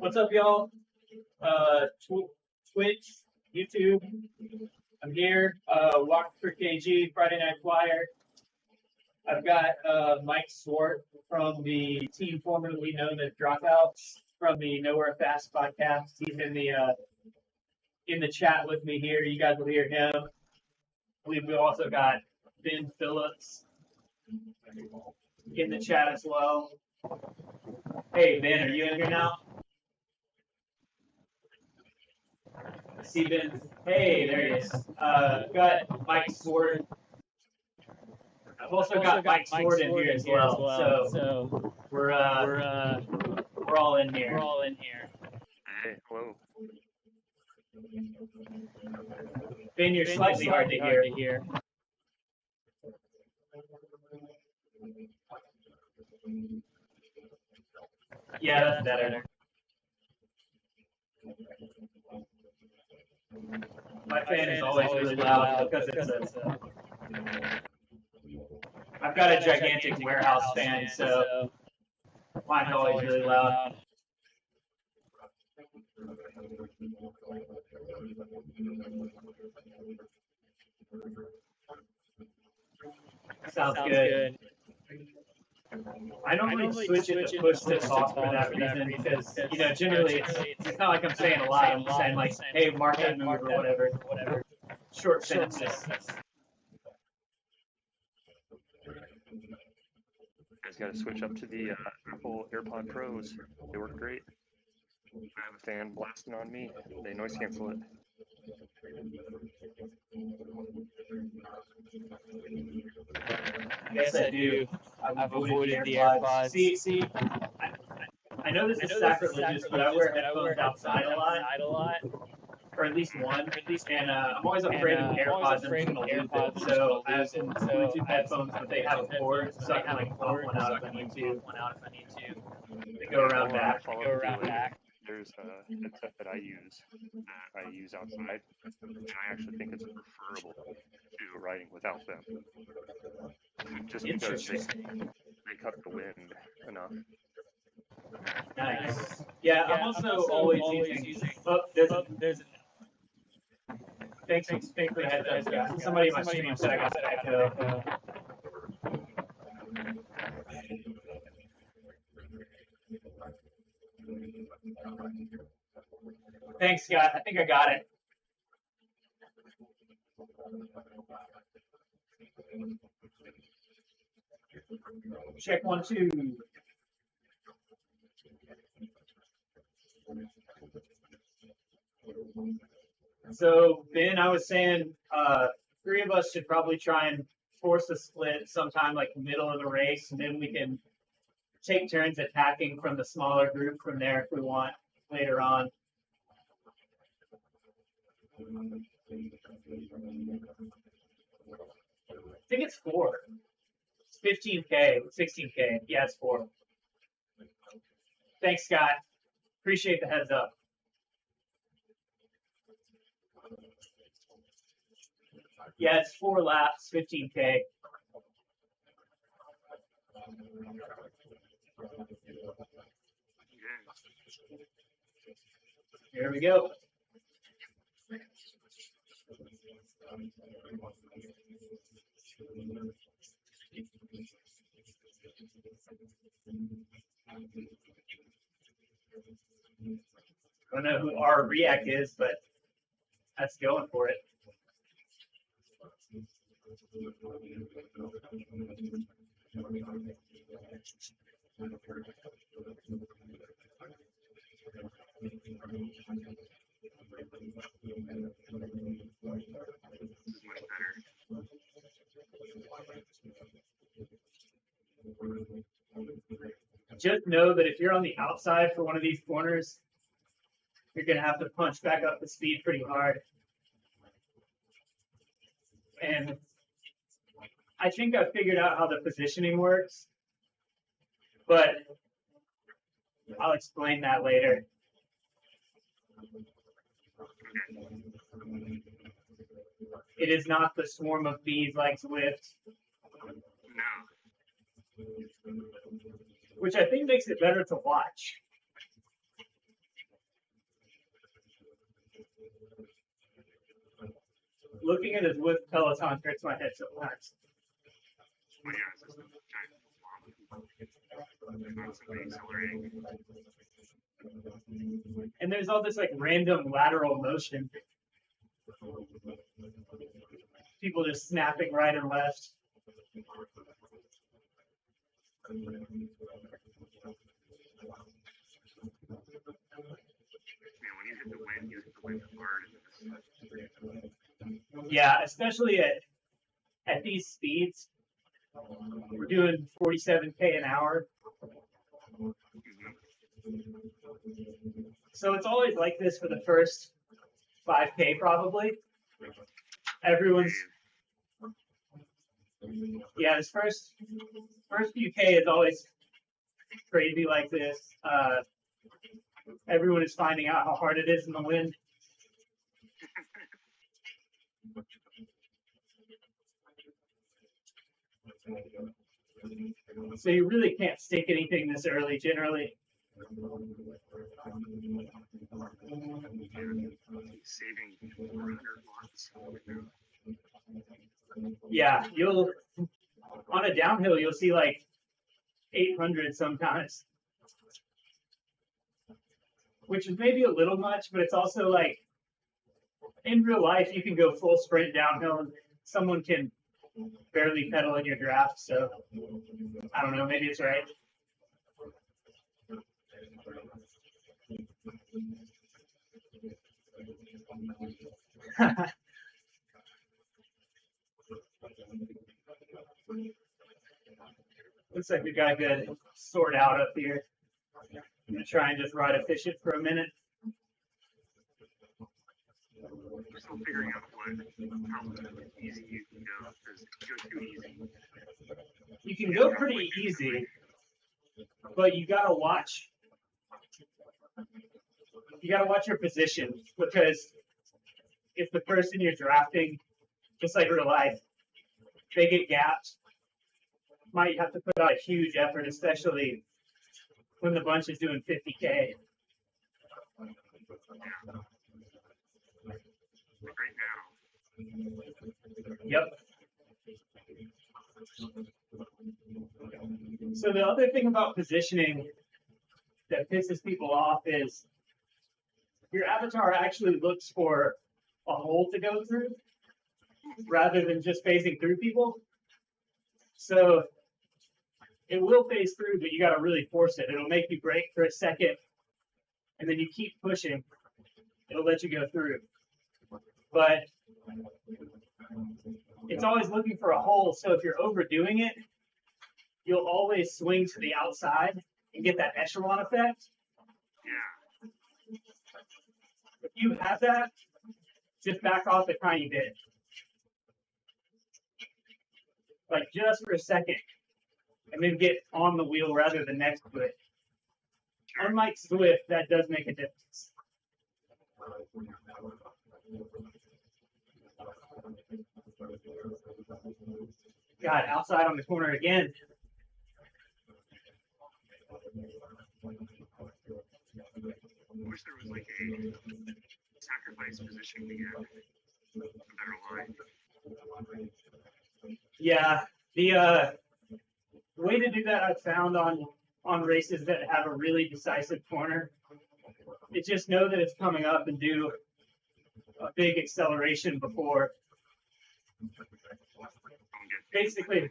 What's up, y'all? Twitch, YouTube. I'm here. Walk for KG, Friday Night Flyer. I've got Mike Swart from the team formerly known as Dropouts from the Nowhere Fast podcast. He's in the chat with me here. You guys will hear him. I believe we also got Ben Phillips in the chat as well. Hey Ben, are you in here now? See Ben. Hey, there he is. Got Mike Swart. I've also got Mike Swart in here as well. So we're all in here. Hey, hello. Ben, you're slightly hard to hear. Yeah, that's better. My fan is always really loud because I've got a gigantic warehouse fan, so mine's always really loud. Sounds good. I normally switch it to push to talk for that reason because, generally it's not like I'm saying a lot. I'm saying like, hey, mark that move or whatever. Short sentences. You guys got to switch up to the Apple AirPod Pros. They work great. I have a fan blasting on me. They noise cancel it. Yes, I do. I've avoided the AirPods. See, I know this is sacrilegious, but I wear headphones outside a lot. Or at least one. And I'm always afraid of AirPods. I'm going to lose it. So I have some Bluetooth headphones, but they have a cord, so I can like pop one out if I need to. They go around back. There's a headset that I use outside, and I actually think it's preferable to riding without them. Just because they cut the wind enough. Nice. Yeah, I'm also always using. Oh, there's. Thanks for the heads up, guys. Somebody in my stream said I got the echo. Thanks, Scott. I think I got it. Check 1, 2. So, Ben, I was saying 3 of us should probably try and force a split sometime like middle of the race, and then we can take turns attacking from the smaller group from there if we want later on. I think it's 4. It's 15K, 16K. Yeah, it's 4. Thanks, Scott. Appreciate the heads up. Yeah, it's 4 laps, 15K. Here we go. I don't know who our React is, but that's going for it. Just know that if you're on the outside for one of these corners, you're going to have to punch back up the speed pretty hard. And I think I figured out how the positioning works, but I'll explain that later. It is not the swarm of bees like Zwift. No. Which I think makes it better to watch. Looking at his Zwift Peloton hurts my head sometimes. But yeah, it's just a giant swamp. Constantly accelerating. And there's all this like random lateral motion. People just snapping right and left. Man, when you hit the wind, you hit the wind hard. Yeah, especially at these speeds. We're doing 47K an hour. So it's always like this for the first 5K probably. Everyone's, yeah, this first few K is always crazy like this. Everyone is finding out how hard it is in the wind. So you really can't stake anything this early generally. Saving 400 watts. Yeah, you'll on a downhill you'll see like 800 sometimes, which is maybe a little much, but it's also like in real life you can go full sprint downhill and someone can barely pedal in your draft. So I don't know, maybe it's right. Looks like we got a good sort out up here. I'm gonna try and just ride efficient for a minute. We're still figuring out how easy you can go, because if you go too easy, you can go pretty easy, but you gotta watch. You gotta watch your position, because if the person you're drafting, just like real life, they get gapped, might have to put out a huge effort, especially when the bunch is doing 50K. right now. Yep. So the other thing about positioning that pisses people off is your avatar actually looks for a hole to go through rather than just phasing through people. So it will phase through, but you got to really force it. It'll make you brake for a second, and then you keep pushing. It'll let you go through. But it's always looking for a hole, so if you're overdoing it, you'll always swing to the outside and get that echelon effect. Yeah. If you have that, just back off a tiny bit. Like just for a second, and then get on the wheel rather than next to it. Unlike Zwift, that does make a difference. God, outside on the corner again. I wish there was like a sacrifice position to get a better line. Yeah, the way to do that I've found on races that have a really decisive corner is just know that it's coming up and do a big acceleration before. Basically,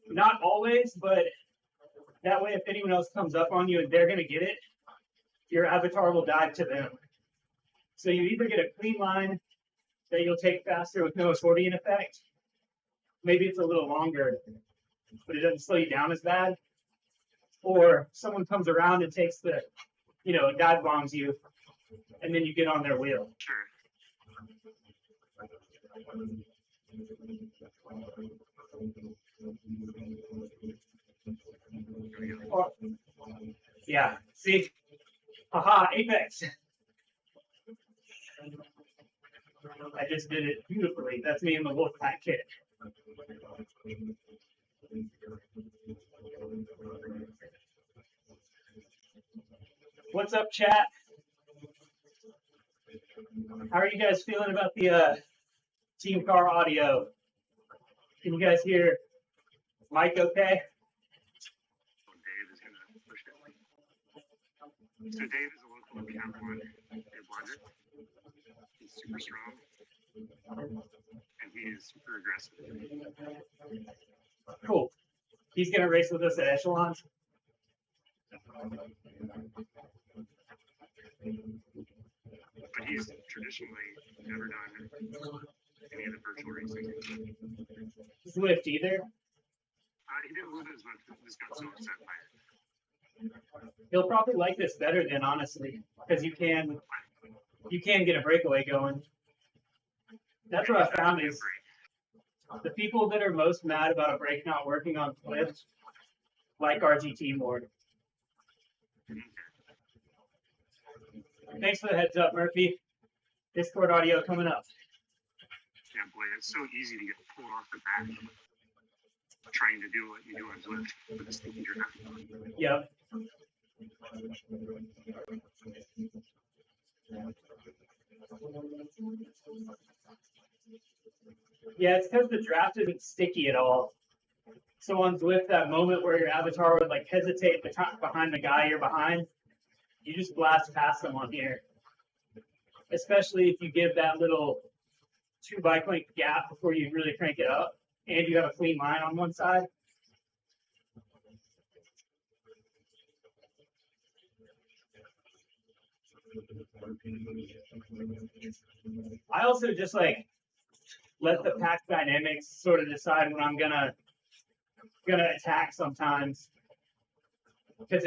not always, but that way if anyone else comes up on you and they're going to get it, your avatar will dive to them. So you either get a clean line that you'll take faster with no accordion effect. Maybe it's a little longer, but it doesn't slow you down as bad. Or someone comes around and takes the, dive bombs you, and then you get on their wheel. Sure. Or, yeah, see? Haha, Apex. I just did it beautifully. That's me in the Wolfpack kit. What's up, chat? How are you guys feeling about the team car audio? Can you guys hear Mike okay? So Dave is going to push it. So Dave is a local Echelon blogger. He's super strong, and he is super aggressive. Cool. He's going to race with us at Echelon. But he's traditionally never done any of the virtual racing. Zwift either. He didn't lose his, but just got so upset by it. He'll probably like this better than honestly, because you can get a breakaway going. That's what I found is the people that are most mad about a brake not working on Zwift like RGT more. Thanks for the heads up, Murphy. Discord audio coming up. Yeah, boy, it's so easy to get pulled off the back trying to do what you do on Zwift with a sticky draft. Yep. Yeah, it's because the draft isn't sticky at all. So on Zwift, that moment where your avatar would like hesitate behind the guy you're behind, you just blast past them on here. Especially if you give that little 2 bike length gap before you really crank it up, and you have a clean line on one side. I also just like let the pack dynamics sort of decide when I'm gonna attack sometimes. Because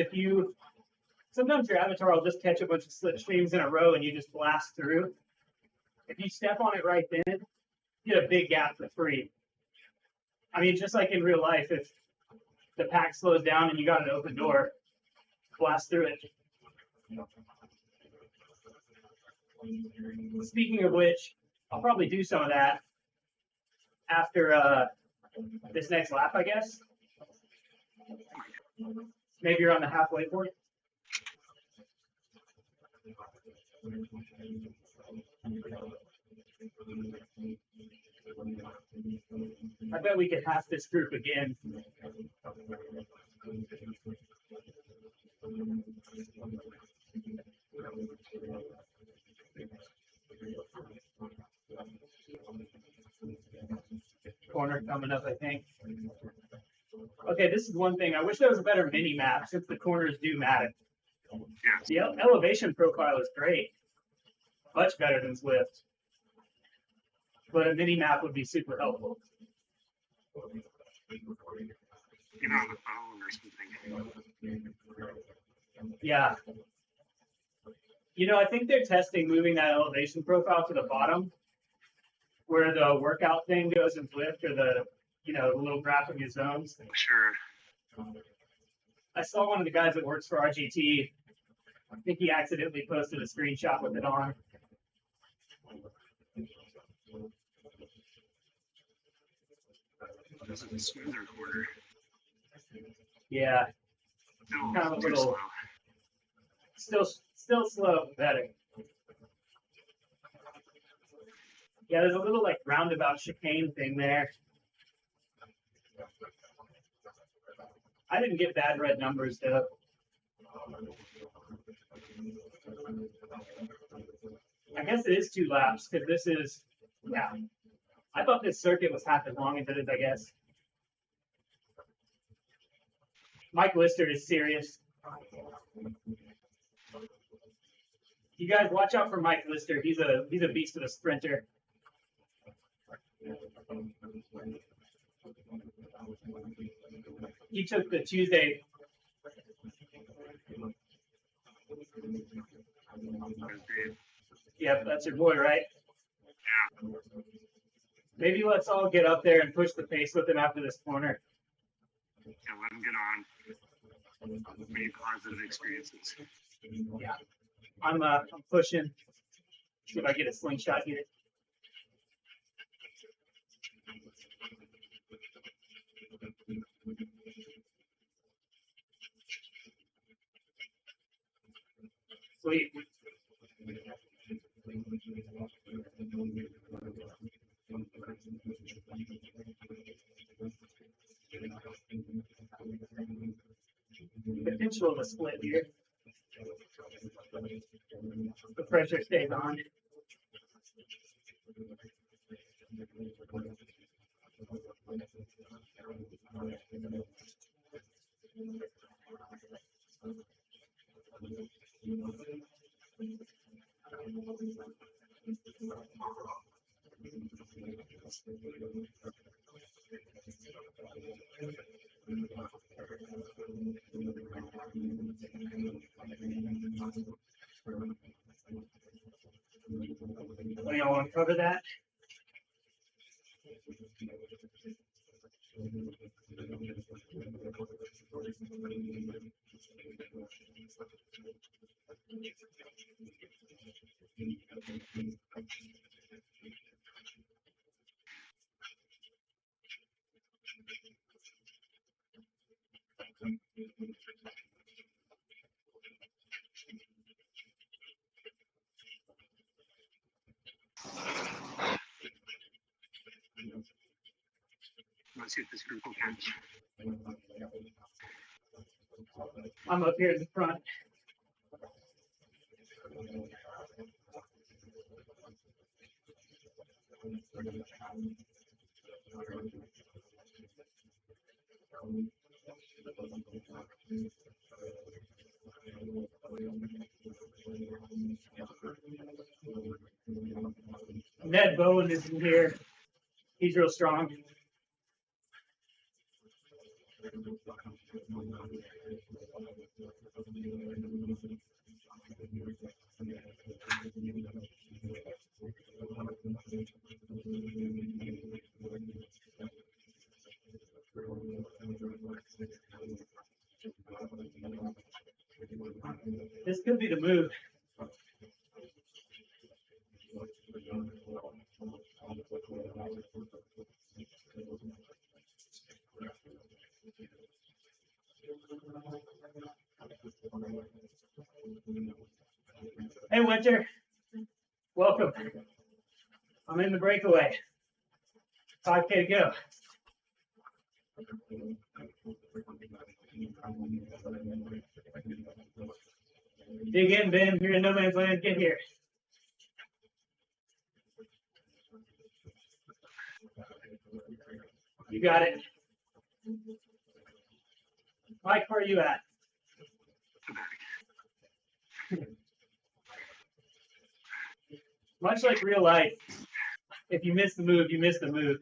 sometimes your avatar will just catch a bunch of slipstreams in a row and you just blast through. If you step on it right then, you get a big gap for free. I mean, just like in real life, if the pack slows down and you got an open door, blast through it. Speaking of which, I'll probably do some of that after this next lap, I guess. Maybe you're on the halfway point. I bet we could half this group again. Corner coming up, I think. Okay, this is one thing. I wish there was a better mini map since the corners do matter. The elevation profile is great. Much better than Zwift. But a mini map would be super helpful. You know, on the phone or something. Yeah. You know, I think they're testing moving that elevation profile to the bottom where the workout thing goes in Zwift, or the little graphic of zones. Sure. I saw one of the guys that works for RGT. I think he accidentally posted a screenshot with it on. This is a smoother quarter. Yeah. Still, Kind of a too little slow. still slow, better. Yeah, there's a little like roundabout chicane thing there. I didn't get bad red numbers though. I guess it is 2 laps because this is, yeah. I thought this circuit was half as long as it is, I guess. Mike Lister is serious. You guys watch out for Mike Lister. He's a beast of a sprinter. He took the Tuesday. Yep, that's your boy, right? Yeah. Maybe let's all get up there and push the pace with him after this corner. Yeah, let him get on. Many positive experiences. Yeah. I'm pushing. See if I get a slingshot here. Sweet. Potential of a split here. The pressure stays on. Do y'all want to cover that? Let's see if this group will catch. I'm up here in the front. Ned Bowen is in here. He's real strong. This could be the move. Hey, Winter. Welcome. I'm in the breakaway. 5K to go. Dig in, Ben. You're in no man's land. Get here. You got it. Mike, where are you at? Much like real life, if you miss the move, you miss the move.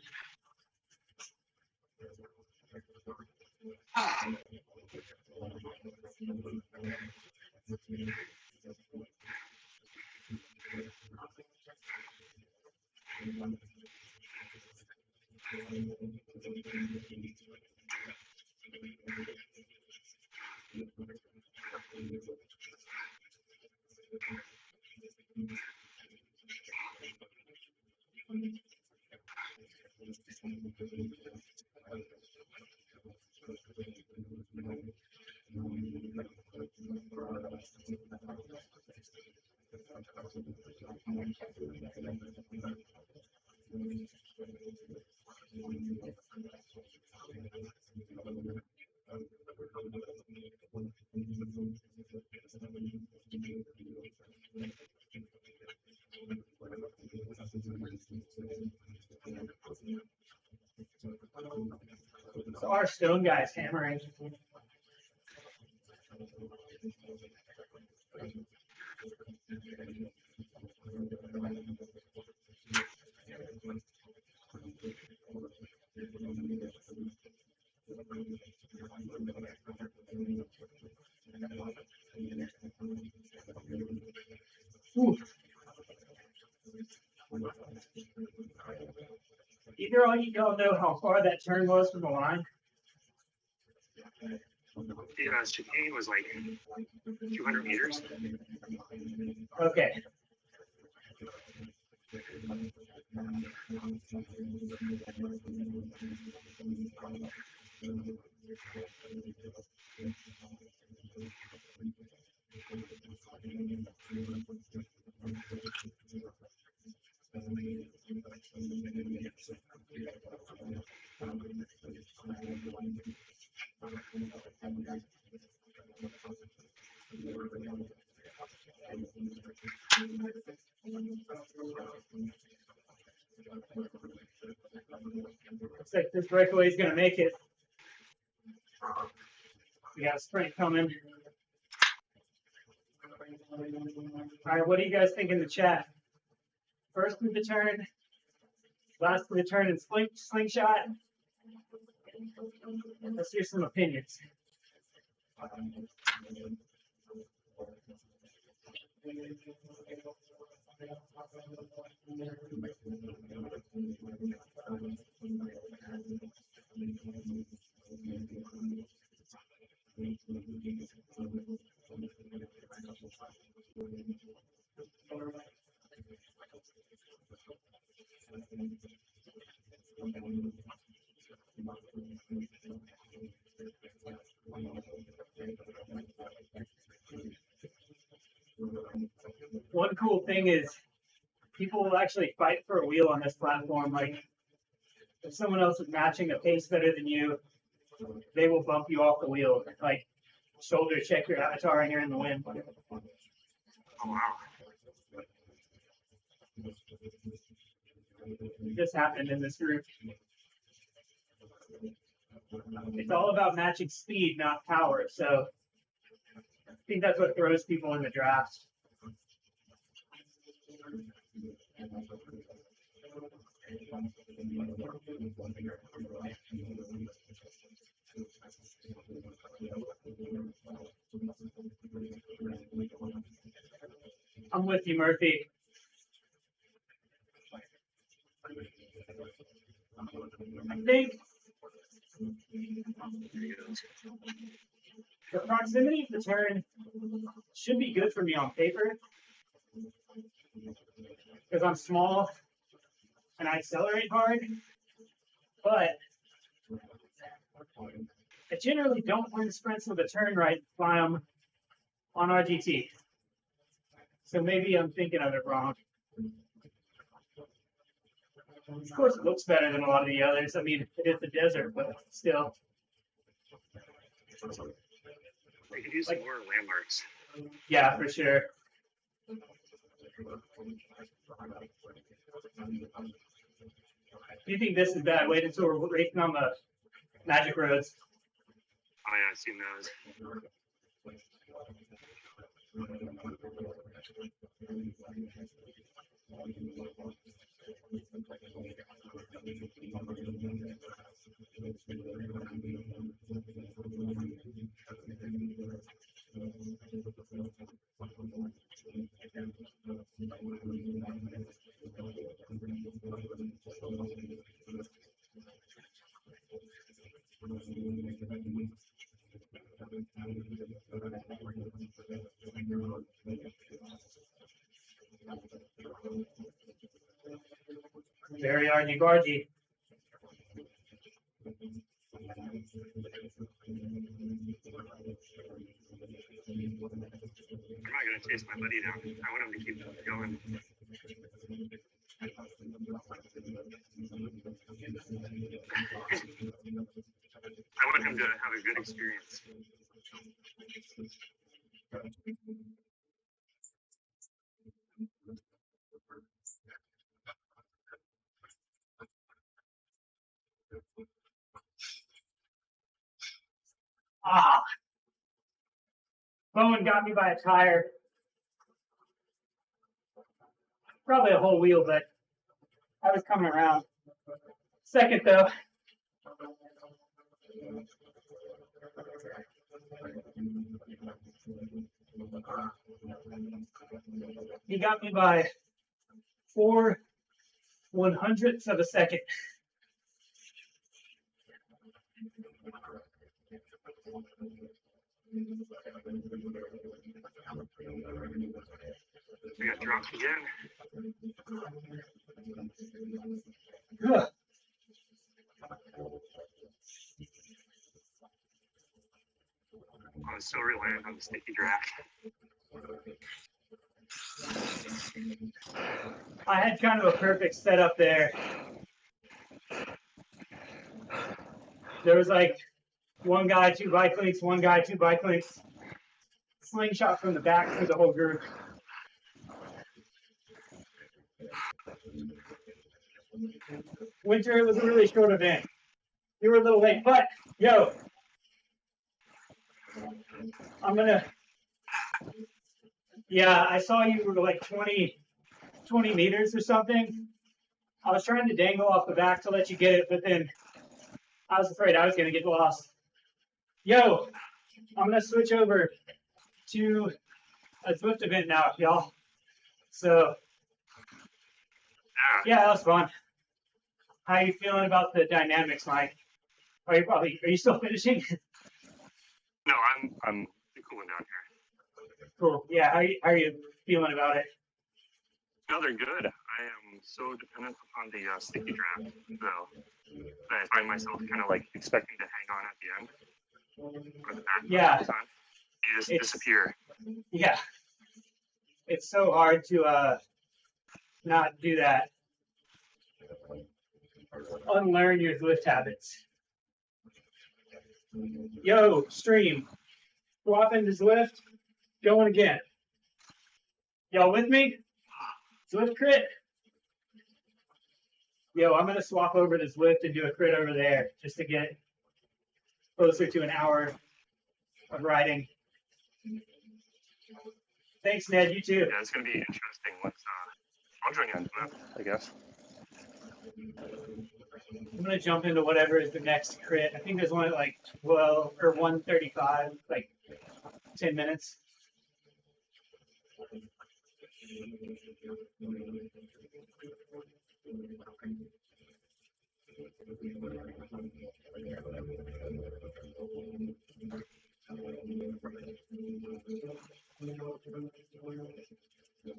So our stone guy's hammering. Ooh. Either of y'all know how far that turn was from the line? Yeah, chicane was like 200 meters. Okay. Looks like this breakaway is going to make it. We got a sprint coming. All right, what do you guys think in the chat? First through the turn, last through the turn, and slingshot. Let's hear some opinions. One cool thing is people will actually fight for a wheel on this platform. Like if someone else is matching a pace better than you, they will bump you off the wheel. Like shoulder check your avatar and you're in the wind. Oh wow. This happened in this group. It's all about matching speed, not power. So I think that's what throws people in the draft. I'm with you, Murphy. I think the proximity of the turn should be good for me on paper because I'm small and I accelerate hard, but I generally don't win sprints with a turn right if I'm on RGT. So maybe I'm thinking of it wrong. Of course, it looks better than a lot of the others. I mean, it is the desert, but still. They could use some more landmarks. Yeah, for sure. Do you think this is bad? Wait until we're racing on the magic roads. Oh yeah, I've seen those. Very argy-bargy. I'm not gonna chase my buddy down. I want him to keep going. I want him to have a good experience. Ah! Bowen got me by a tire. Probably a whole wheel, but I was coming around. Second, though. He got me by 4/100ths of a second. We got dropped again. Ugh. I was so reliant on the sticky draft. I had kind of a perfect setup there. There was like one guy, 2 bike links, one guy, 2 bike links. Slingshot from the back for the whole group. Winter, it was a really short event. You were a little late, but yo, yeah, I saw you were like 20 meters or something. I was trying to dangle off the back to let you get it, but then I was afraid I was going to get lost. Yo, I'm going to switch over to a Zwift event now, y'all. So, yeah, that was fun. How are you feeling about the dynamics, Mike? Are you still finishing? No, I'm cooling down here. Cool. Yeah, how are you feeling about it? No, they're good. I am so dependent upon the sticky draft, though, that I find myself kind of like expecting to hang on at the end. Or the back Yeah. the time. You just disappear. Yeah. It's so hard to not do that. Unlearn your Zwift habits. Yo, stream. Swap into Zwift. Going again. Y'all with me? Zwift crit. Yo, I'm going to swap over to Zwift and do a crit over there just to get closer to an hour of riding. Thanks, Ned. You too. Yeah, it's going to be interesting once I'll join you on Zwift, I guess. I'm going to jump into whatever is the next crit. I think there's one at like 12 or 1:35, like 10 minutes.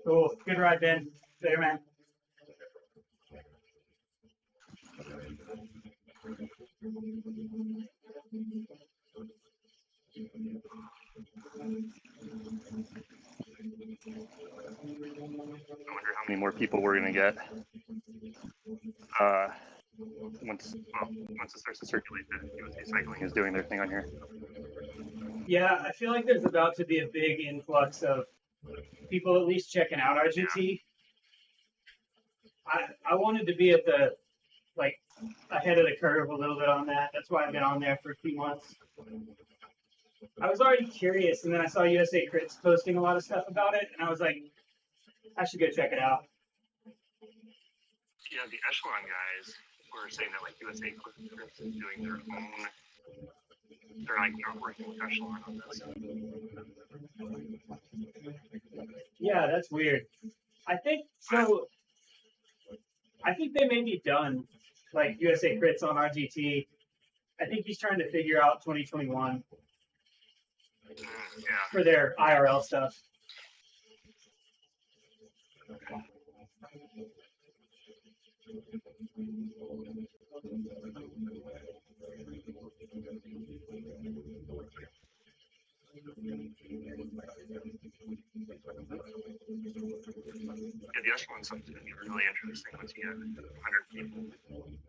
Cool. Good ride, Ben. Later, man. I wonder how many more people we're going to get once it starts to circulate that USA Cycling is doing their thing on here. Yeah, I feel like there's about to be a big influx of people at least checking out RGT. Yeah. I wanted to be at the, like, ahead of the curve a little bit on that. That's why I've been on there for a few months. I was already curious, and then I saw USA Crits posting a lot of stuff about it, and I was like, I should go check it out. Yeah, the Echelon guys were saying that like USA Crits is doing their own. They're like not working with Echelon on this. Yeah, that's weird. I think so. I think they may be done, like USA Crits on RGT. I think he's trying to figure out 2021 for their IRL stuff. Yeah, the Echelon stuff is going to be really interesting once you get 100 people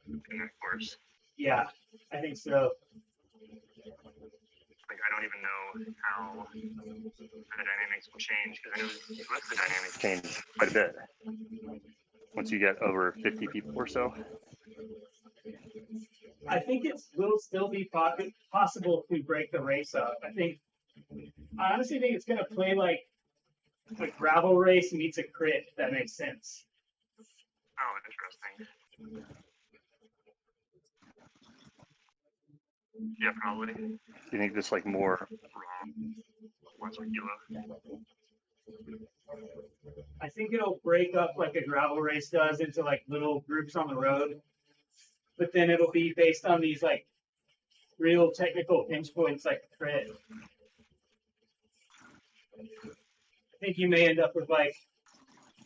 in that course. Yeah, I think so. Like, I don't even know how the dynamics will change, because I know the dynamics change quite a bit once you get over 50 people or so. I think it will still be possible to break the race up. I honestly think it's going to play like a gravel race meets a crit, if that makes sense. Oh, interesting. Yeah, probably. Do you think this like more raw, less regular? I think it'll break up like a gravel race does into like little groups on the road, but then it'll be based on these like real technical pinch points like crit. I think you may end up with like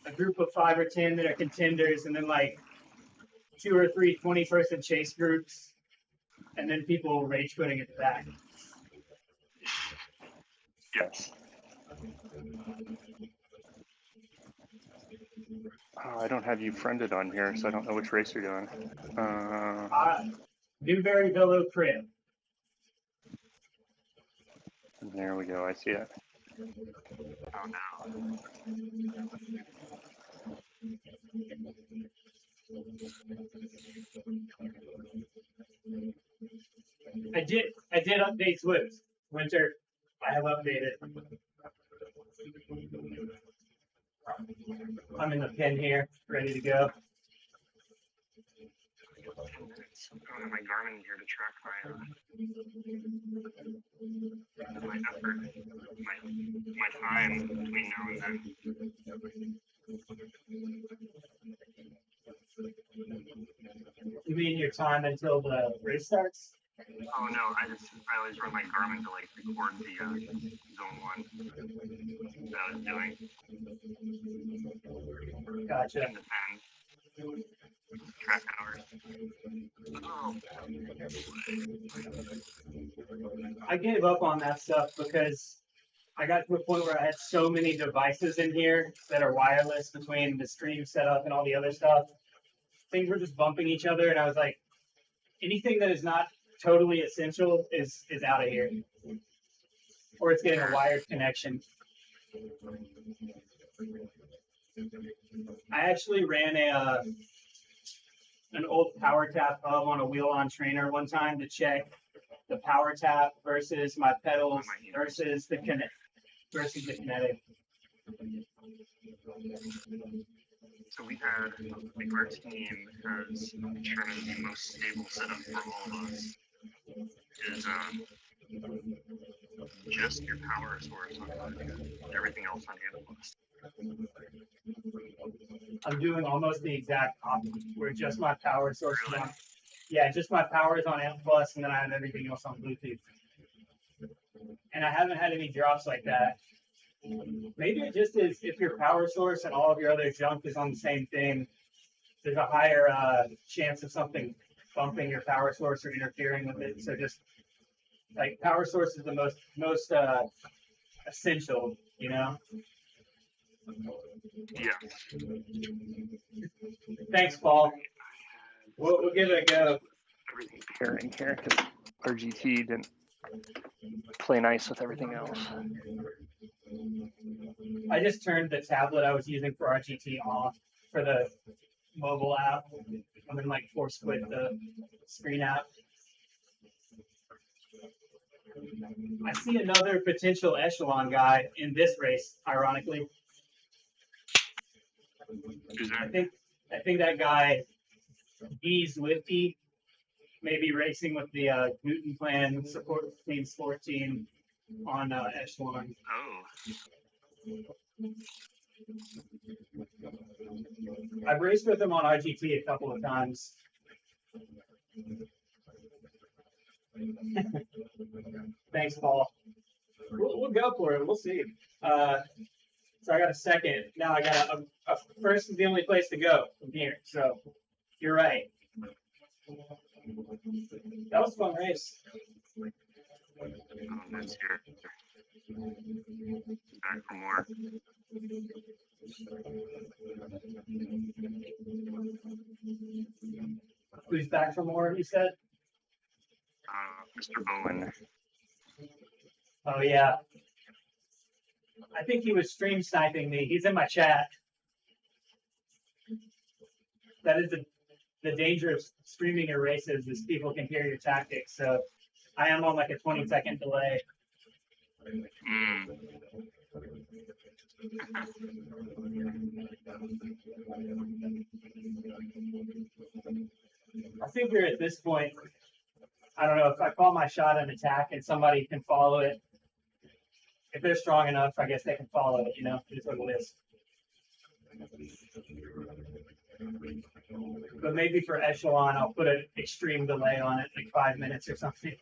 a group of 5 or 10 that are contenders, and then like 2 or 3 20-person chase groups, and then people rage quitting at the back. Yes. I don't have you friended on here, so I don't know which race you're doing. Newberry Villo Crib. There we go. I see it. Oh no. I did update Zwift. Winter, I have updated. I'm in the pen here, ready to go. I don't have my Garmin here to track my effort, my time between now and then. You mean your time until the race starts? Oh no, I always run my Garmin to like record the zone 1 that I was doing. Gotcha. In the pen. Track hours. Oh. I gave up on that stuff because I got to a point where I had so many devices in here that are wireless between the stream setup and all the other stuff. Things were just bumping each other, and I was like, anything that is not totally essential is out of here, or it's getting a wired connection. I actually ran an old power tap hub on a wheel-on trainer one time to check the power tap versus my pedals versus the kinetic. So we had, like, our team has determined the most stable setup for all of us is just your power source on everything else on Amp+. I'm doing almost the exact opposite, where just my power source is Really? on. Yeah, just my power is on Amp+, and then I have everything else on Bluetooth. And I haven't had any drops like that. Maybe it just is if your power source and all of your other junk is on the same thing, there's a higher chance of something bumping your power source or interfering with it. So just like power source is the most essential, you know? Yeah. Thanks, Paul. We'll give it a go. Everything pairing here because RGT didn't play nice with everything else. I just turned the tablet I was using for RGT off for the mobile app. I'm gonna like force quit the screen app. I see another potential Echelon guy in this race, ironically. I think that guy, B Zwifty, may be racing with the Newton Plan support team sport team on Echelon. Oh. I've raced with him on RGT a couple of times. Thanks, Paul. We'll go for it. We'll see. So I got a second. Now I got a first is the only place to go from here. So you're right. That was a fun race. That's here. Back for more. Who's back for more, you said? Mr. Bowen. Oh, yeah. I think he was stream sniping me. He's in my chat. That is the danger of streaming your races is people can hear your tactics. So I am on like a 20-second delay. I figure at this point, I don't know, if I call my shot and attack and somebody can follow it, if they're strong enough, I guess they can follow it, you know, it's what it is. But maybe for Echelon, I'll put an extreme delay on it, like 5 minutes or something.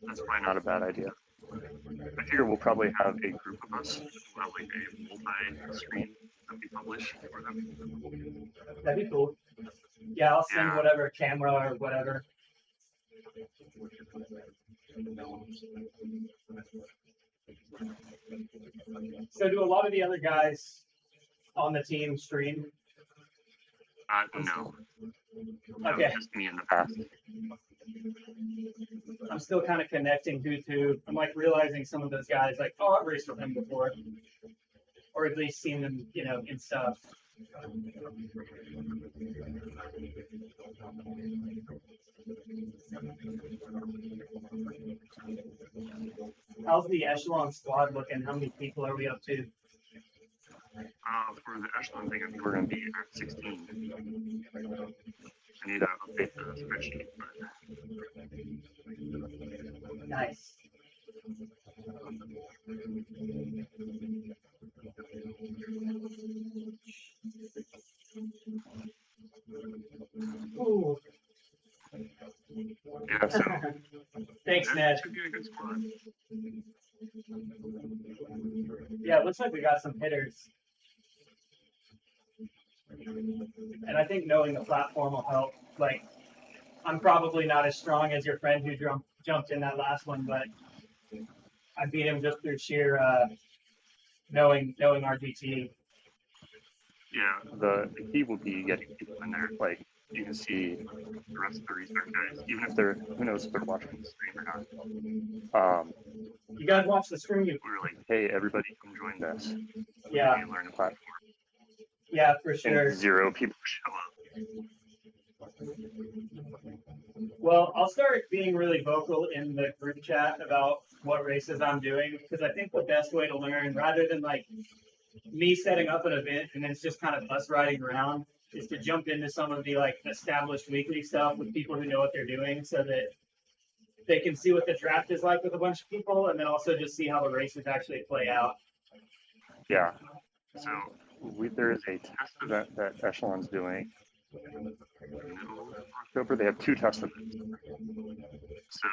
That's probably not a bad idea. I figure we'll probably have a group of us. We'll have like a multi-screen that we publish for them. That'd be cool. Yeah, I'll send whatever camera or whatever. So do a lot of the other guys on the team stream? No. Okay. Just me in the past. I'm still kind of connecting to. I'm like realizing some of those guys, like, oh, I've raced with them before, or at least seen them, you know, in stuff. How's the Echelon squad looking? How many people are we up to? For the Echelon thing, I think we're going to be at 16. I need to update the spreadsheet, but Nice. Ooh. yeah, so Thanks, Ned. should be a good squad. Yeah, it looks like we got some hitters. And I think knowing the platform will help. Like, I'm probably not as strong as your friend who jumped in that last one, but I beat him just through sheer knowing RGT. Yeah, the key will be getting people in there. Like, you can see the rest of the restart guys, even if they're, who knows if they're watching the stream or not. You guys watch the stream? We were like, hey, everybody come join this. Yeah. And learn the platform. Yeah, for sure. And 0 people show up. Well, I'll start being really vocal in the group chat about what races I'm doing, because I think the best way to learn, rather than like me setting up an event and then it's just kind of us riding around, is to jump into some of the like established weekly stuff with people who know what they're doing, so that they can see what the draft is like with a bunch of people, and then also just see how the races actually play out. Yeah. So there is a test event that Echelon's doing. Middle of October, they have 2 test events. So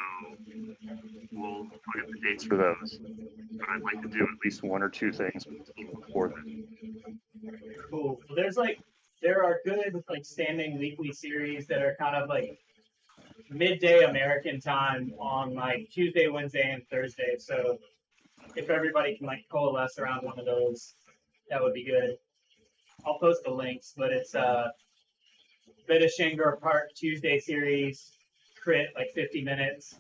we'll get the dates for those. But I'd like to do at least 1 or 2 things with the team before then. Cool. Well, there are good like standing weekly series that are kind of like midday American time on like Tuesday, Wednesday, and Thursday. So if everybody can like coalesce around one of those, that would be good. I'll post the links, but it's Bit of Shangar Park Tuesday series, crit like 50 minutes,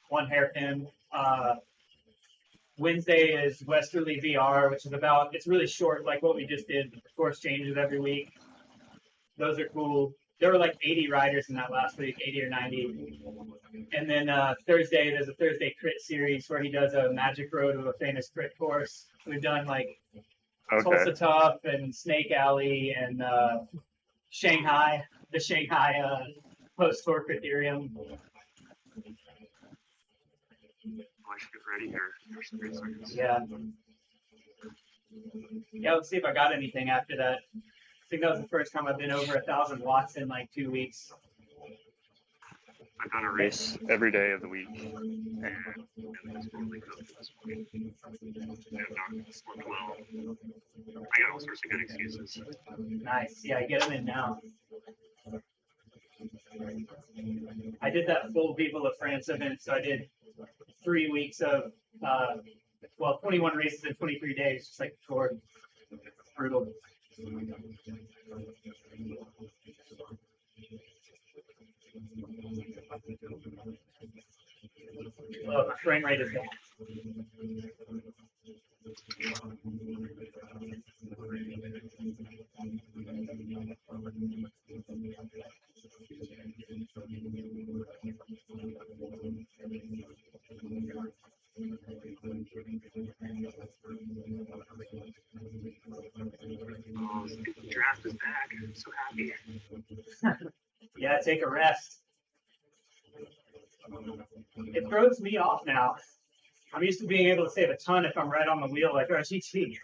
1 hairpin. Wednesday is Westerly VR, which is about, it's really short, like what we just did. The course changes every week. Those are cool. There were like 80 riders in that last week, 80 or 90. And then Thursday, there's a Thursday crit series where he does a magic road of a famous crit course. We've done like Tulsa Tough and Snake Alley and Shanghai, the Shanghai post-tour criterium. I should get ready here. There's 3 seconds. Yeah. Yeah, let's see if I got anything after that. I think that was the first time I've been over 1,000 watts in like 2 weeks. I've done a race every day of the week, and it's really good at this point. I have not slept well. I got all sorts of good excuses. Nice. Yeah, get them in now. I did that full Viva La France event, so I did 3 weeks of, 21 races in 23 days, just like the tour. Brutal. Oh, my frame rate is down. Oh, the draft is back. I'm so happy. Yeah, take a rest. It throws me off now. I'm used to being able to save a ton if I'm right on the wheel like RGT.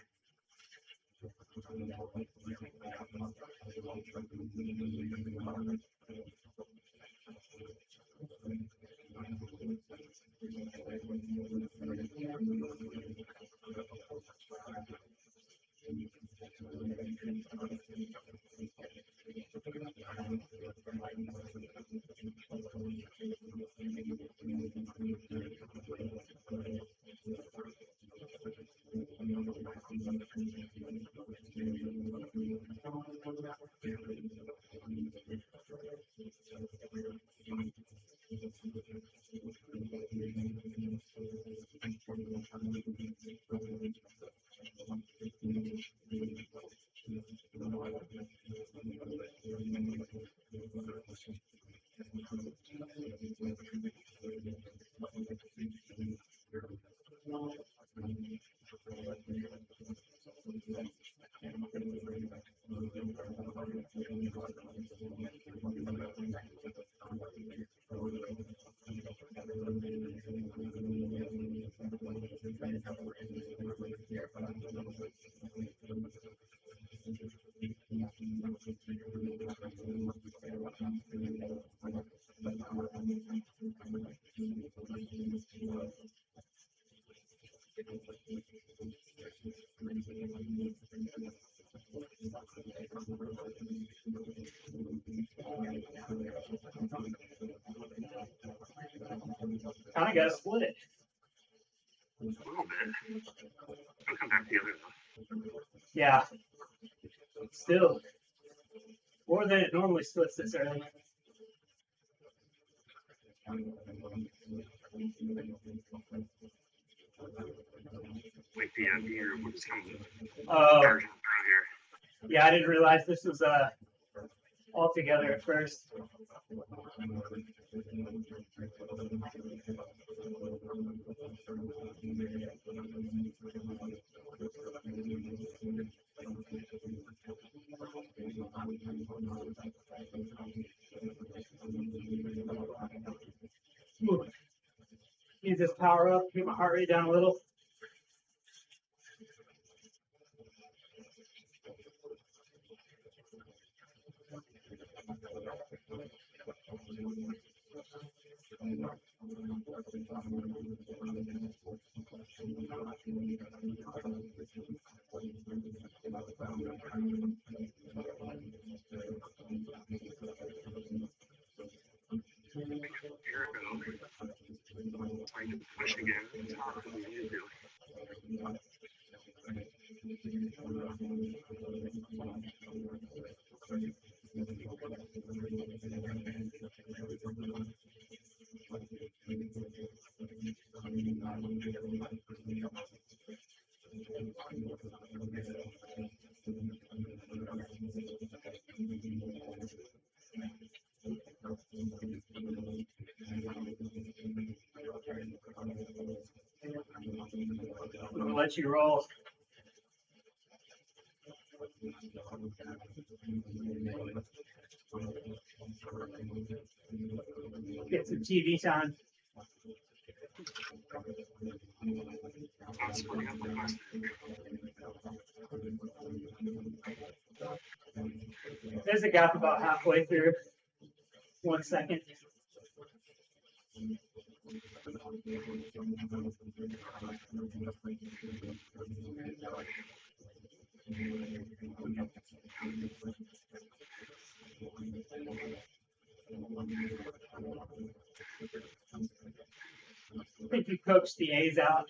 Kind of got to split it. A little bit. I'll come back to the other one. Yeah. Still more than it normally splits this early. Like the beer was coming Oh, charging through here. yeah, I didn't realize this was all together at first. Ooh. Need this power up, get my heart rate down a little. Here we go. Trying to push again. It's harder than we need to. I'm gonna let you roll. Get some TV time. Not splitting up like last time. There's a gap about halfway through. 1 second. I think you coached the A's out.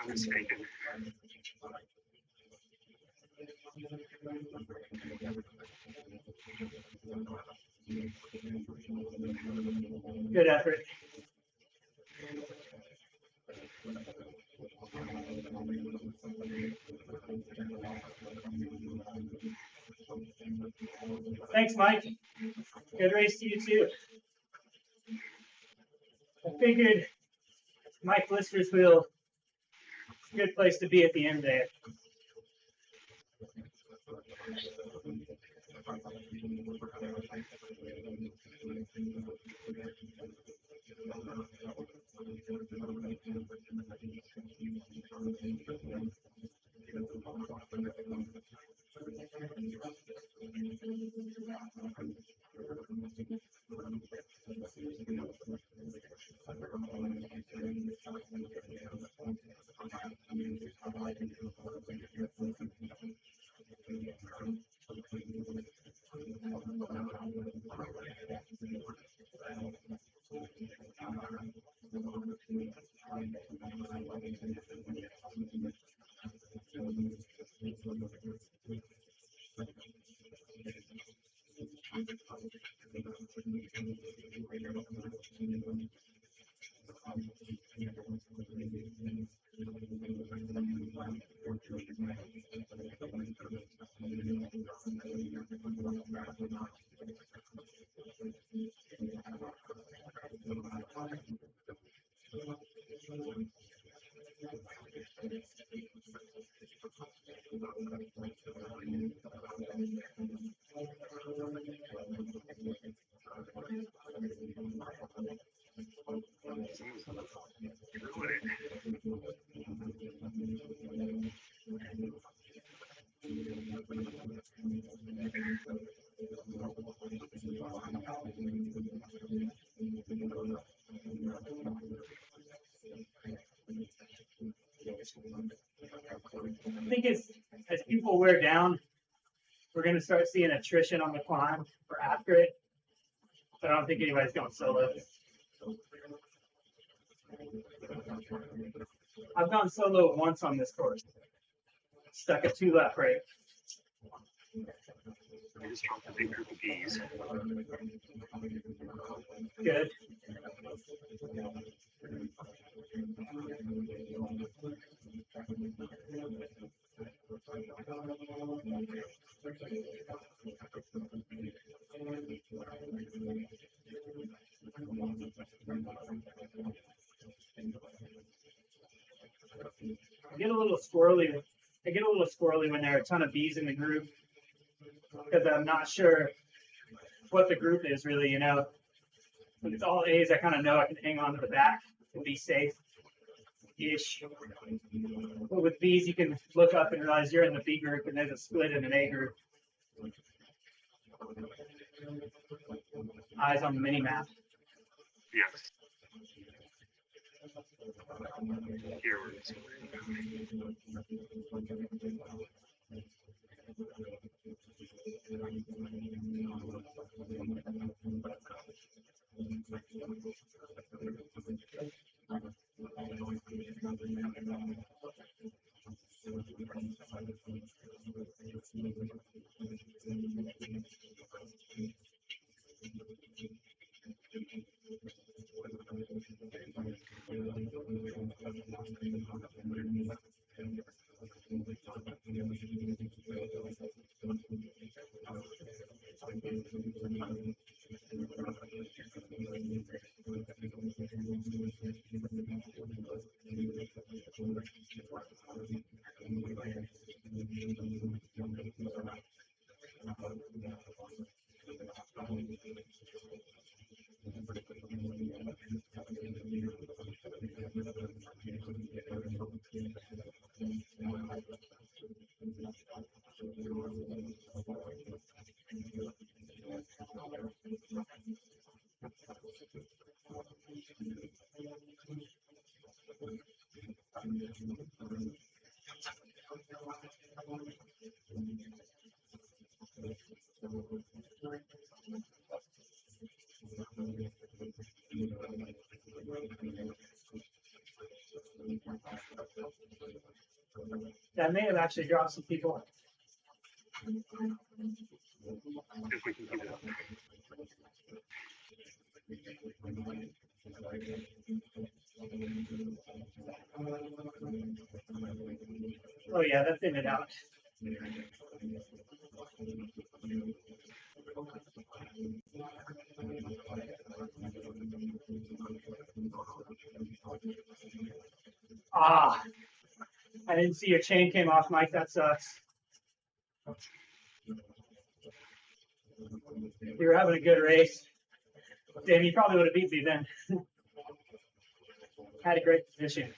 I'm mistaken. Good effort. Thanks, Mike. Good race to you too. I figured Mike Lister's wheel is a good place to be at the end there. I think as people wear down, we're going to start seeing attrition on the climb or after it. But I don't think anybody's going solo. I've gone solo once on this course. Stuck at 2 left, right? I just dropped a big group of bees. Good. I get a little squirrely when there are a ton of bees in the group because I'm not sure what the group is really, you know. When it's all A's, I kind of know I can hang on to the back and be safe-ish. But with B's, you can look up and realize you're in the B group and there's a split in an A group. Eyes on the mini map. Yes. Here we're That may have actually dropped some people. if we can keep it up. Oh yeah, that thinned it out. Ah, I didn't see your chain came off, Mike. That sucks. You were having a good race. Damn, you probably would have beat me then. Had a great position.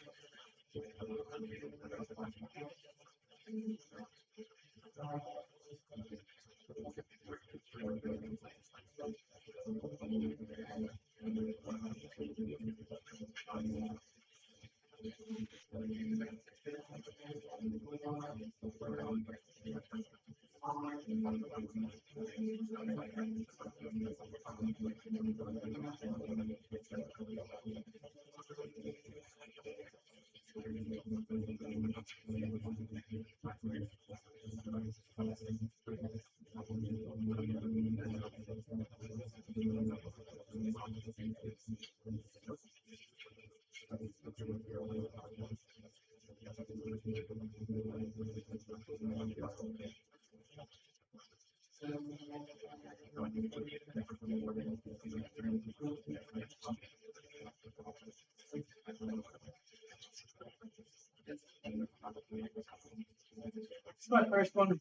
It's my first one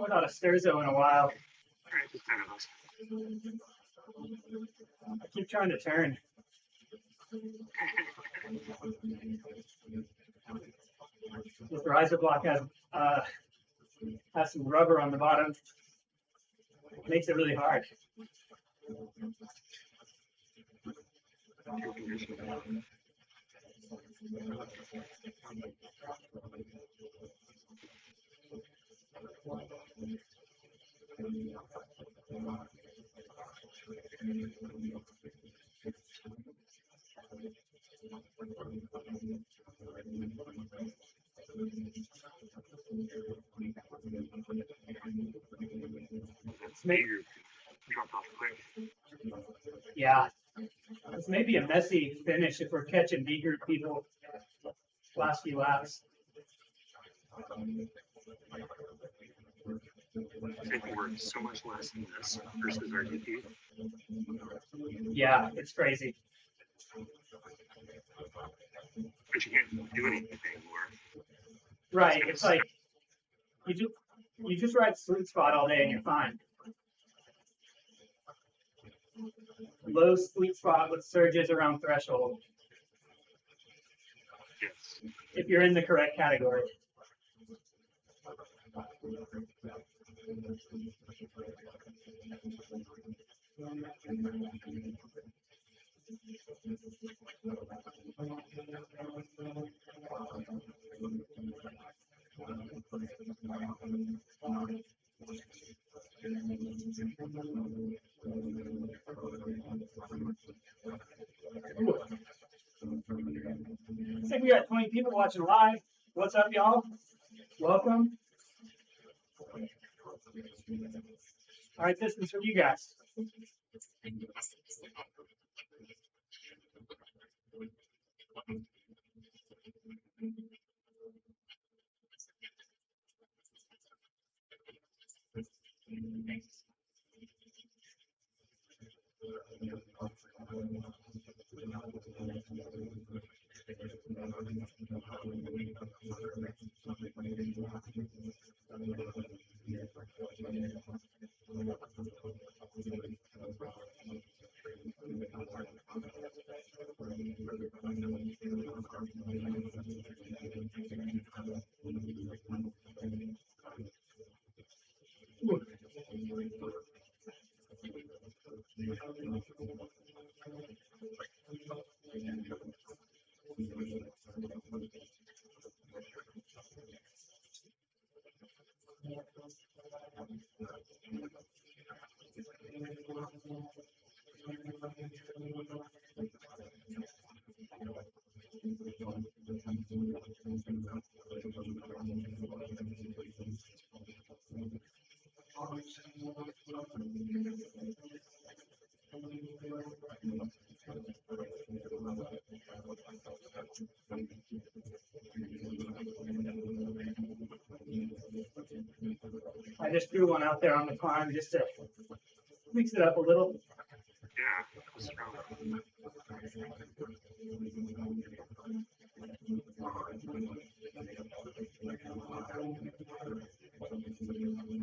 without a sterzo in a while. Alright, just 10 of us. I keep trying to turn. This riser block has some rubber on the bottom. It makes it really hard. You drop off quick. Yeah, it's maybe a messy finish if we're catching B group people last few laps. I think we're so much less than this versus RGT. Yeah, it's crazy. But you can't do anything more. Right, it's like you just ride sweet spot all day and you're fine. Low sweet spot with surges around threshold. Yes. If you're in the correct category. Looks like we got 20 people watching live. What's up, y'all? Welcome. All right, this is for you guys. I just threw one out there on the climb just to mix it up a little. Yeah, what's wrong?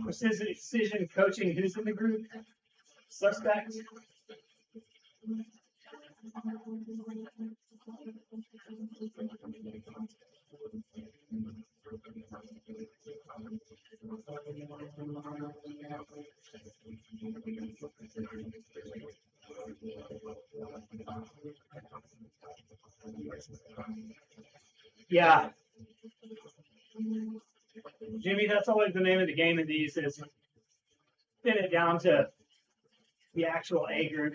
Precision coaching, who's in the group? Suspect. Yeah. Jimmy, that's always the name of the game in these is thin it down to the actual A group.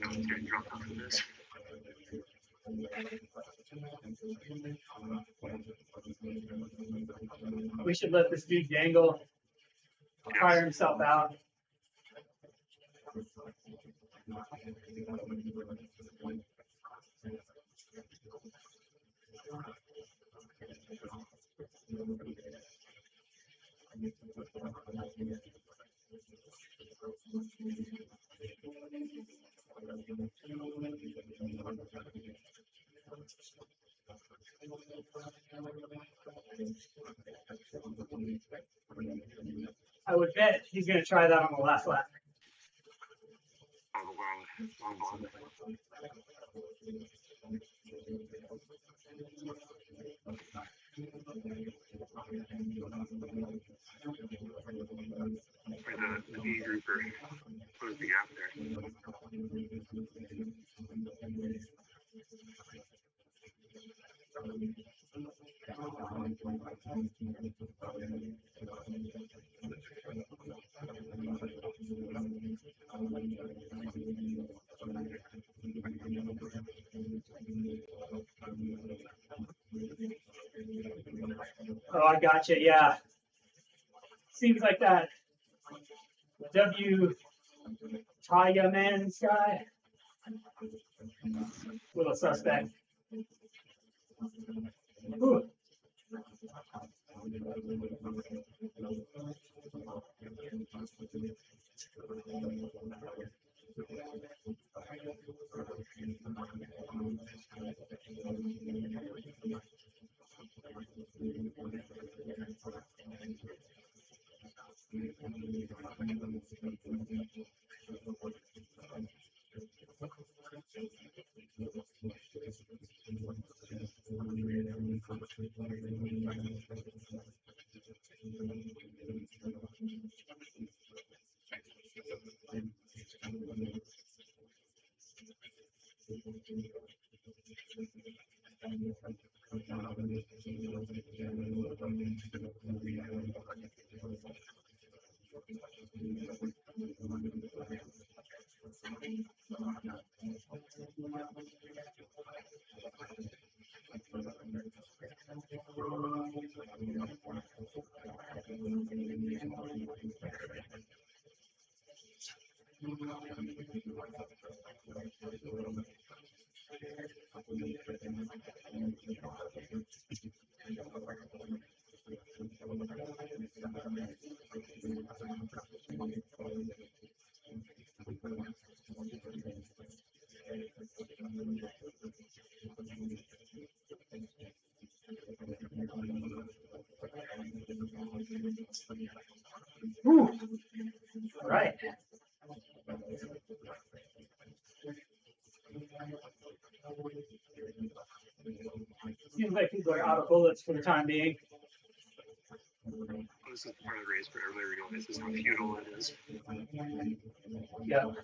It's getting dropped off of this. We should let this dude dangle, tire himself out. I would bet he's going to try that on the last lap. Oh, the long ball. Or the D grouper closed the gap there. Oh, I gotcha. Yeah. Seems like that W. Taya Man's guy. Little suspect. Ooh. Ooh. All right. Seems like people are out of bullets for the time being. This is part of the race where everybody realizes how futile it is. Yep.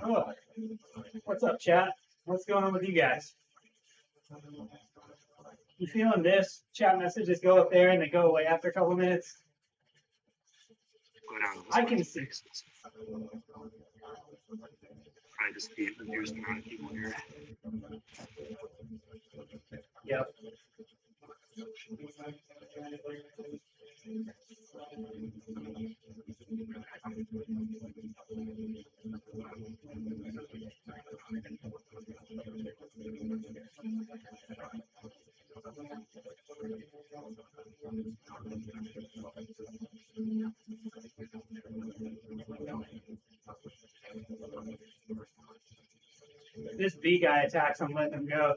Oh, what's up, chat? What's going on with you guys? You feeling this? Chat messages go up there and they go away after a couple minutes. I can see. I just hate the reduced amount of people here. Yep. This B guy attacks, I'm letting him go.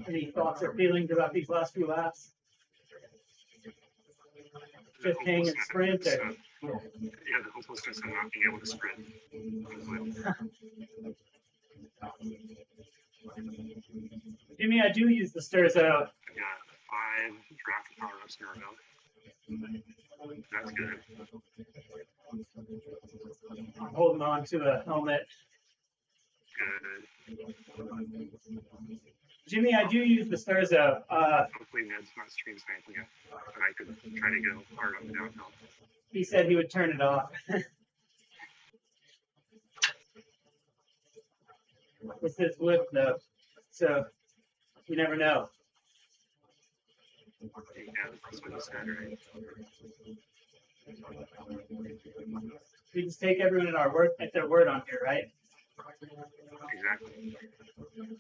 Any thoughts or feelings about these last few laps? Just hang and sprint, or Yeah, the hopelessness of not being able to sprint. Jimmy, I do use the Sturzo. I got 5 draft power-ups in a row. That's good. I'm holding on to a helmet. Good. Jimmy, I do use the Sturzo. Hopefully Ned's not stream sniping it, and I could try to go hard on the downhill. He said he would turn it off. It's his Zwift though, so you never know. Yeah, that's what he said, right? We just take everyone at their word on here, right? Exactly.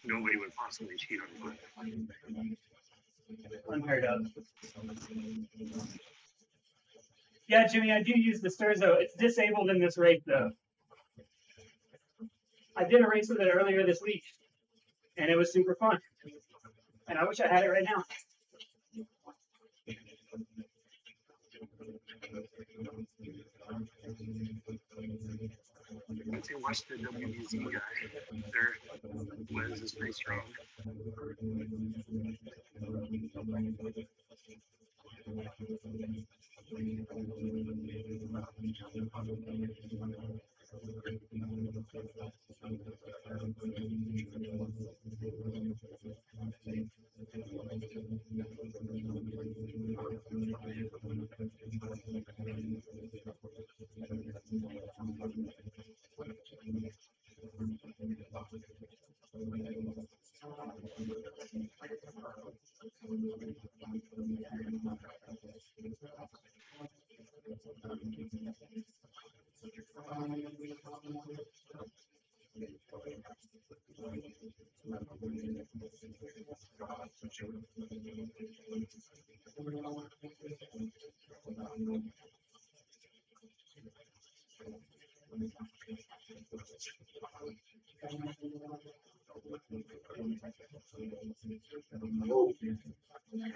Nobody would possibly cheat on Zwift. Unheard of. Yeah, Jimmy, I do use the Sturzo. It's disabled in this race though. I did a race with it earlier this week, and it was super fun. And I wish I had it right now. Once you watch the WBZ guy, their lens is pretty strong.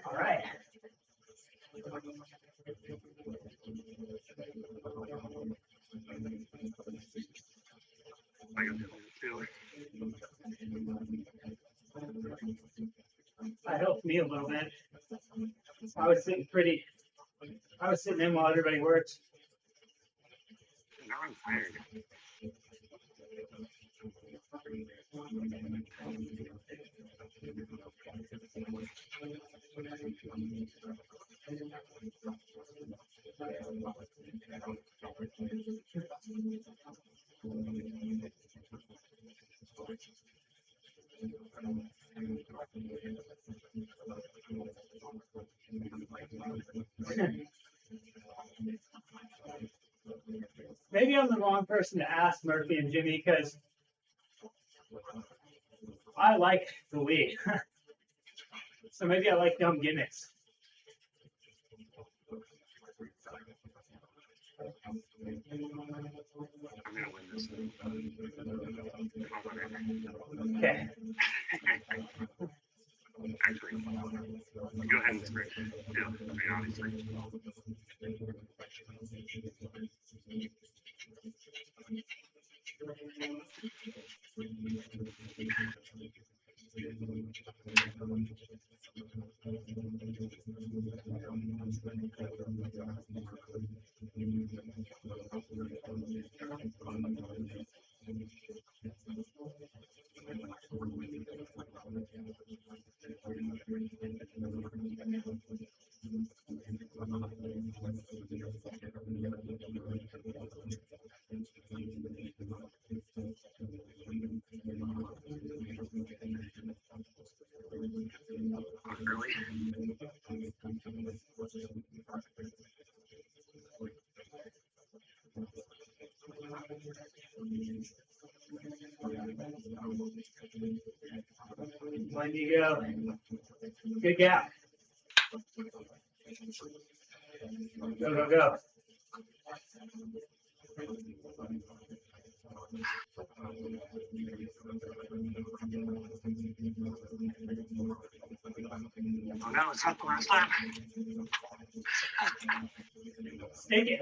All right. I got the too. That helped me a little bit. I was sitting in while everybody worked. Now I'm tired. Maybe I'm the wrong person to ask Murphy and Jimmy because I like the lead. So maybe I like dumb gimmicks. I'm gonna win this. 1200. Okay. Actually, go ahead and sprint. Yeah, I mean, obviously. Really? When you go. Good gap. Go, go, go. Oh no, it's not the last time. Stick it.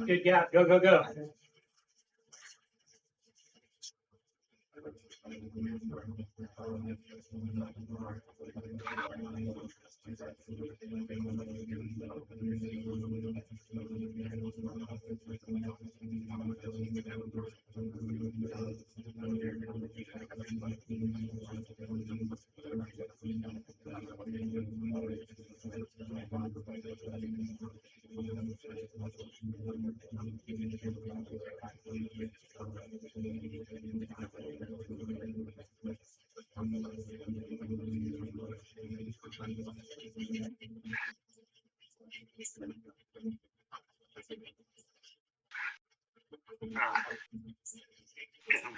Good gap. Go, go, go. Ah, damn.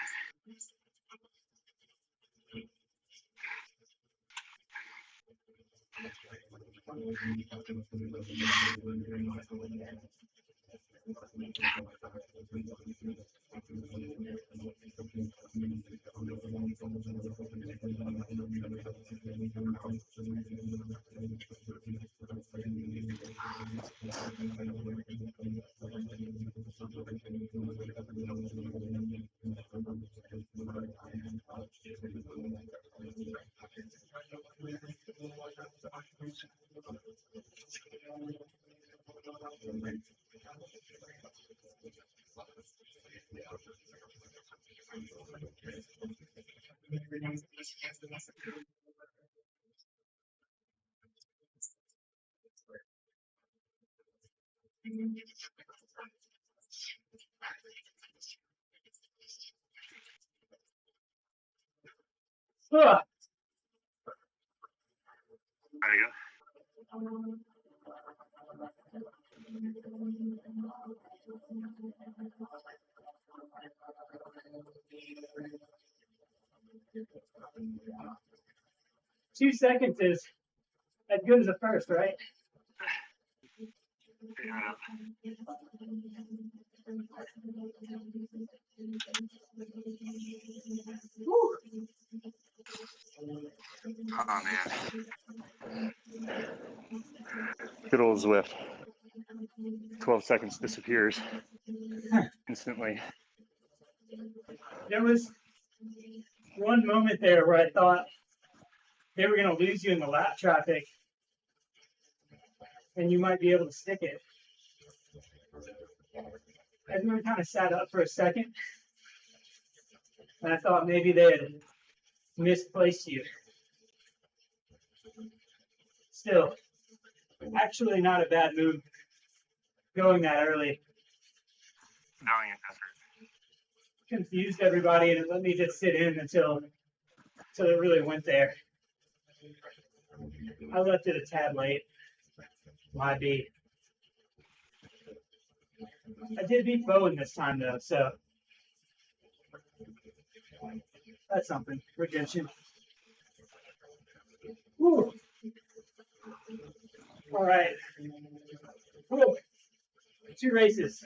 Ugh. There you go. 2 seconds is as good as a first, right? Yeah. Woo. Oh man. Good old Zwift. 12 seconds disappears instantly. There was one moment there where I thought they were going to lose you in the lap traffic and you might be able to stick it. Everyone kind of sat up for a second and I thought maybe they had misplaced you. Still, actually not a bad move going that early. Valiant effort. confused everybody and it let me just sit in until it really went there. I left it a tad late. My B. I did beat Bowen this time though, so that's something. Redemption. Woo. All right. Woo. 2 races.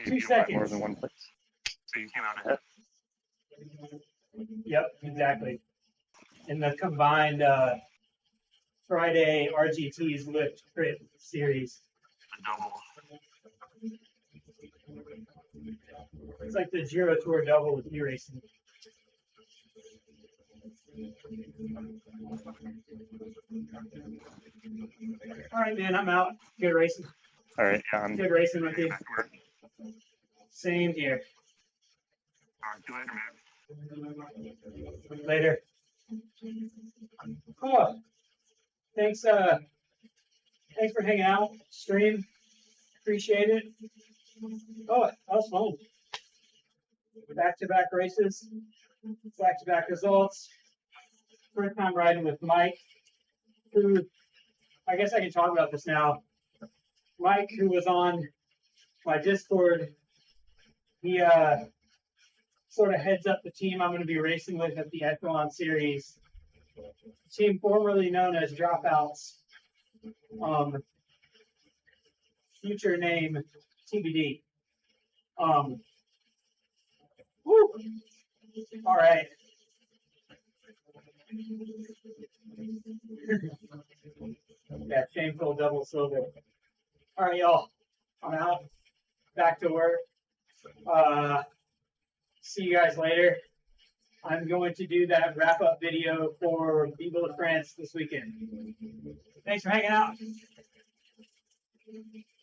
You 2 don't have more seconds. than one place. So you came out ahead. Yep, exactly. In the combined Friday RGT Zwift crit series. Double. It's like the Giro Tour double with you racing. All right, man, I'm out. Good racing. All right, yeah, I'm Good racing with you. back to work. Same here. All right, see you later, man. Later. Oh, thanks for hanging out. Stream. Appreciate it. Oh, that was fun. Back-to-back races. Back-to-back results. First time riding with Mike, who, I guess I can talk about this now. Mike, who was on my Discord, he sort of heads up the team I'm going to be racing with at the Echelon series. Team formerly known as Dropouts. Future name TBD. Woo. All right. Yeah, shameful double silver. All right, y'all. I'm out. Back to work. See you guys later. I'm going to do that wrap-up video for Vive France this weekend. Thanks for hanging out.